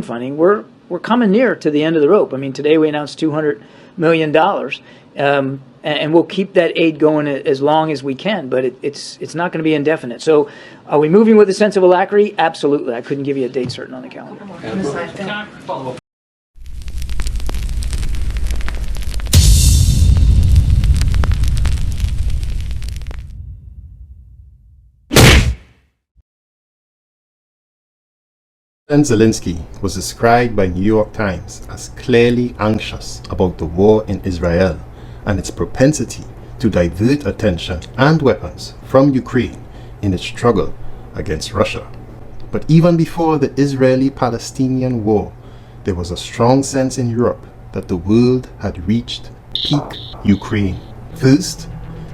funding, we're coming near to the end of the rope. I mean, today we announced $200 million, and we'll keep that aid going as long as we can, but it's not going to be indefinite. So are we moving with a sense of alacrity? Absolutely. I couldn't give you a date certain on the calendar. President Zelensky was described by New York Times as clearly anxious about the war in Israel and its propensity to divert attention and weapons from Ukraine in its struggle against Russia. But even before the Israeli-Palestinian war, there was a strong sense in Europe that the world had reached peak Ukraine. First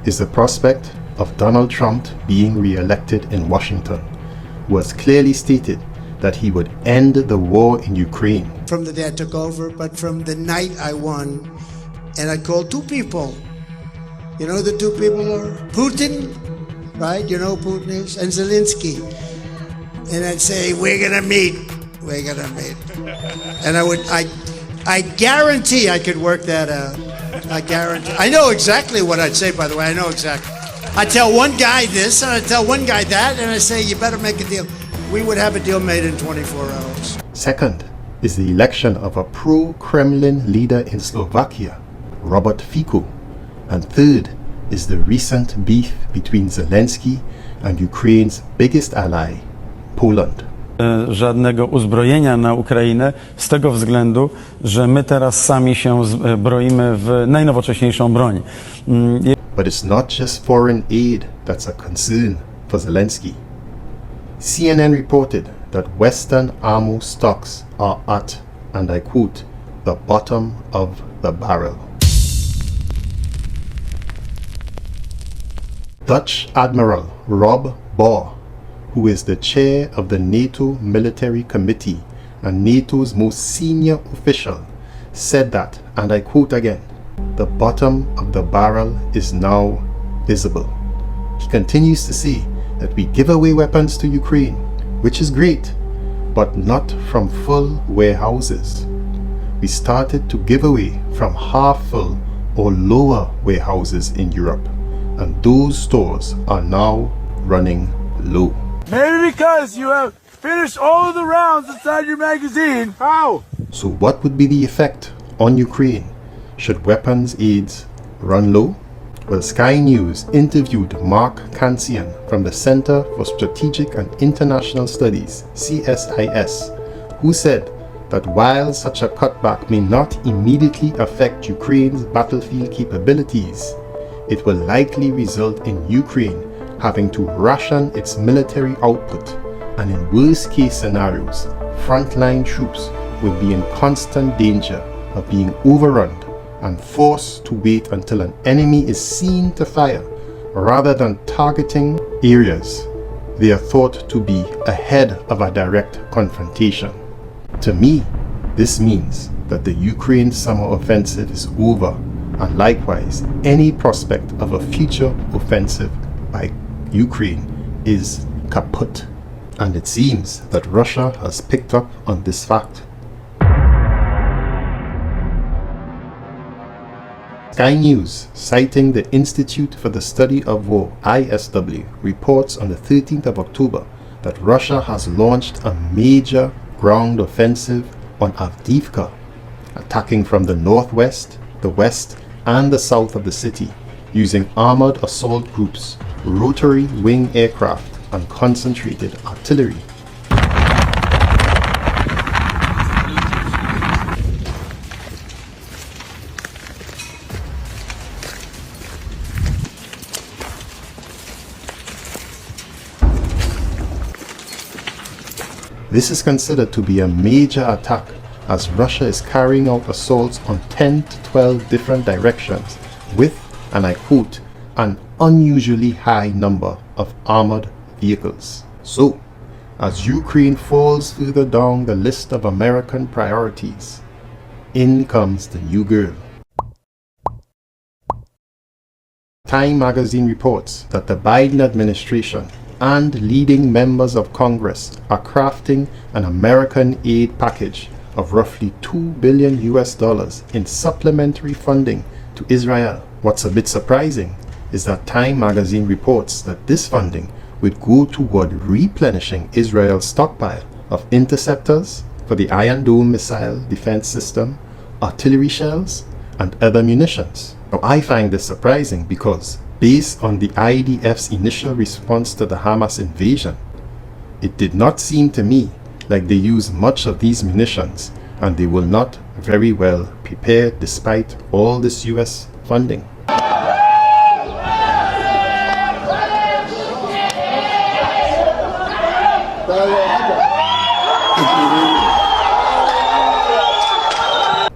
is the prospect of Donald Trump being re-elected in Washington, who has clearly stated that he would end the war in Ukraine. From the day I took over, but from the night I won, and I called two people. You know the two people are? Putin, right? You know who Putin is? And Zelensky. And I'd say, we're gonna meet. And I guarantee I could work that out. I guarantee. I know exactly what I'd say, by the way, I know exactly. I tell one guy this, and I tell one guy that, and I say, you better make a deal. We would have a deal made in 24 hours. Second is the election of a pro-Kremlin leader in Slovakia, Robert Fico. And third is the recent beef between Zelensky and Ukraine's biggest ally, Poland. Żadnego uzbrojenia na Ukrainę z tego względu, że my teraz sami się broimy w najnowocześniejszą broń. But it's not just foreign aid that's a concern for Zelensky. CNN reported that Western ammo stocks are at, and I quote, the bottom of the barrel. Dutch Admiral Rob Bohr, who is the chair of the NATO Military Committee and NATO's most senior official, said that, and I quote again, the bottom of the barrel is now visible. He continues to say that we give away weapons to Ukraine, which is great, but not from full warehouses. We started to give away from half full or lower warehouses in Europe, and those stores are now running low. Maybe because you have finished all of the rounds inside your magazine. How? So what would be the effect on Ukraine should weapons aids run low? Well, Sky News interviewed Mark Kansian from the Center for Strategic and International Studies, CSIS, who said that while such a cutback may not immediately affect Ukraine's battlefield capabilities, it will likely result in Ukraine having to ration its military output, and in worst-case scenarios, frontline troops will be in constant danger of being overrun and forced to wait until an enemy is seen to fire, rather than targeting areas they are thought to be ahead of a direct confrontation. To me, this means that the Ukraine summer offensive is over, and likewise, any prospect of a future offensive by Ukraine is kaput. And it seems that Russia has picked up on this fact. Sky News, citing the Institute for the Study of War, ISW, reports on the 13th of October that Russia has launched a major ground offensive on Avdiivka, attacking from the northwest, the west, and the south of the city, using armored assault groups, rotary wing aircraft, and concentrated artillery. This is considered to be a major attack, as Russia is carrying out assaults on 10 to 12 different directions with, and I quote, an unusually high number of armored vehicles. So, as Ukraine falls further down the list of American priorities, in comes the new girl. Time magazine reports that the Biden administration and leading members of Congress are crafting an American aid package of roughly $2 billion in supplementary funding to Israel. What's a bit surprising is that Time magazine reports that this funding would go toward replenishing Israel's stockpile of interceptors for the Iron Dome missile defense system, artillery shells, and other munitions. Now, I find this surprising because, based on the IDF's initial response to the Hamas invasion, it did not seem to me like they use much of these munitions, and they will not very well prepare despite all this US funding.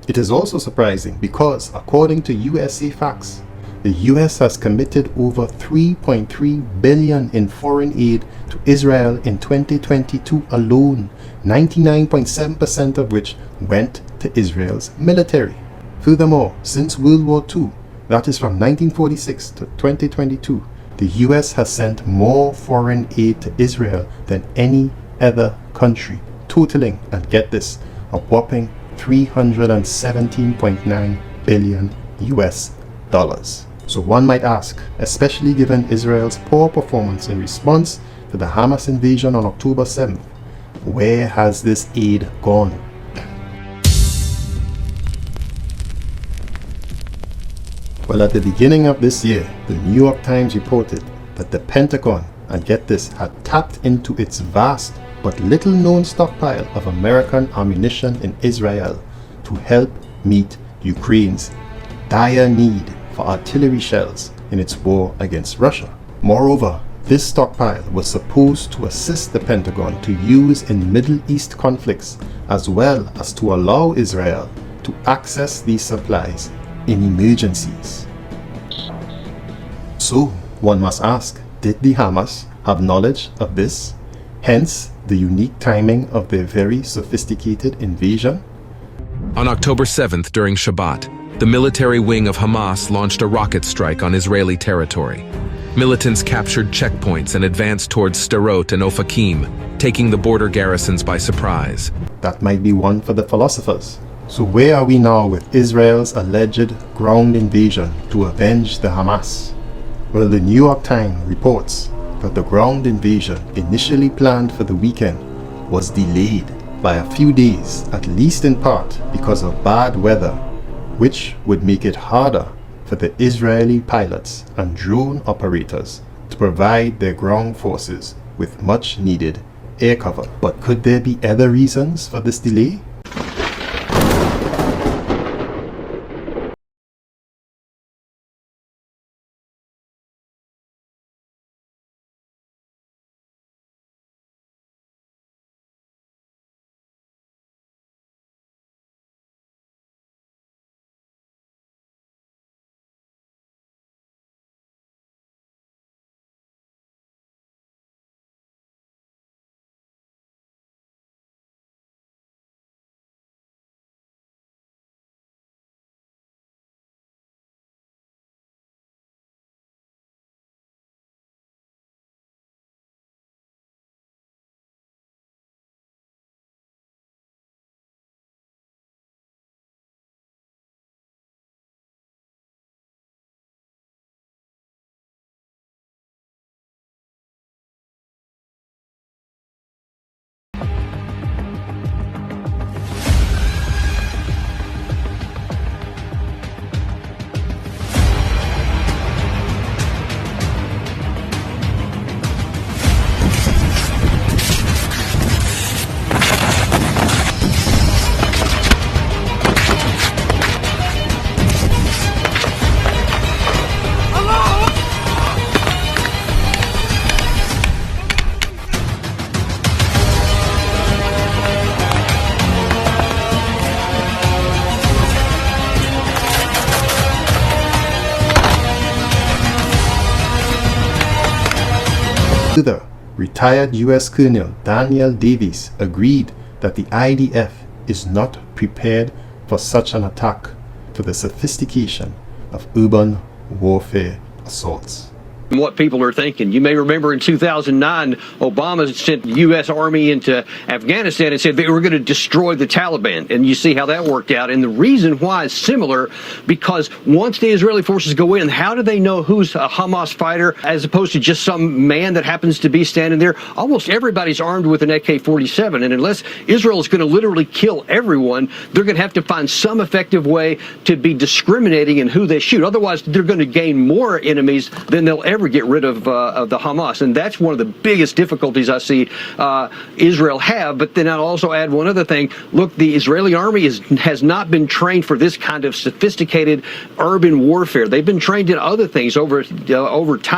It is also surprising because, according to USA Facts, the US has committed over $3.3 billion in foreign aid to Israel in 2022 alone, 99.7% of which went to Israel's military. Furthermore, since World War II, that is from 1946 to 2022, the US has sent more foreign aid to Israel than any other country, totaling, and get this, a whopping $317.9 billion US dollars. So one might ask, especially given Israel's poor performance in response to the Hamas invasion on October 7th, where has this aid gone? Well, at the beginning of this year, the New York Times reported that the Pentagon, and get this, had tapped into its vast but little known stockpile of American ammunition in Israel to help meet Ukraine's dire need for artillery shells in its war against Russia. Moreover, this stockpile was supposed to assist the Pentagon to use in Middle East conflicts, as well as to allow Israel to access these supplies in emergencies. So, one must ask, did the Hamas have knowledge of this? Hence, the unique timing of their very sophisticated invasion? On October 7th, during Shabbat, the military wing of Hamas launched a rocket strike on Israeli territory. Militants captured checkpoints and advanced towards Sderot and Ofakim, taking the border garrisons by surprise. That might be one for the philosophers. So where are we now with Israel's alleged ground invasion to avenge the Hamas? Well, the New York Times reports that the ground invasion initially planned for the weekend was delayed by a few days, at least in part because of bad weather, which would make it harder for the Israeli pilots and drone operators to provide their ground forces with much needed air cover. But could there be other reasons for this delay? Further, retired US Colonel Daniel Davis agreed that the IDF is not prepared for such an attack to the sophistication of urban warfare assaults. what people are thinking. You may remember in 2009, Obama sent the U.S. Army into Afghanistan and said they were going to destroy the Taliban. And you see how that worked out. And the reason why is similar, because once the Israeli forces go in, how do they know who's a Hamas fighter as opposed to just some man that happens to be standing there? Almost everybody's armed with an AK-47. And unless Israel is going to literally kill everyone, they're going to have to find some effective way to be discriminating in who they shoot. Otherwise, they're going to gain more enemies than they'll ever get rid of the Hamas. And that's one of the biggest difficulties I see Israel have. But then I'll also add one other thing. Look, the Israeli army has not been trained for this kind of sophisticated urban warfare. They've been trained in other things over time.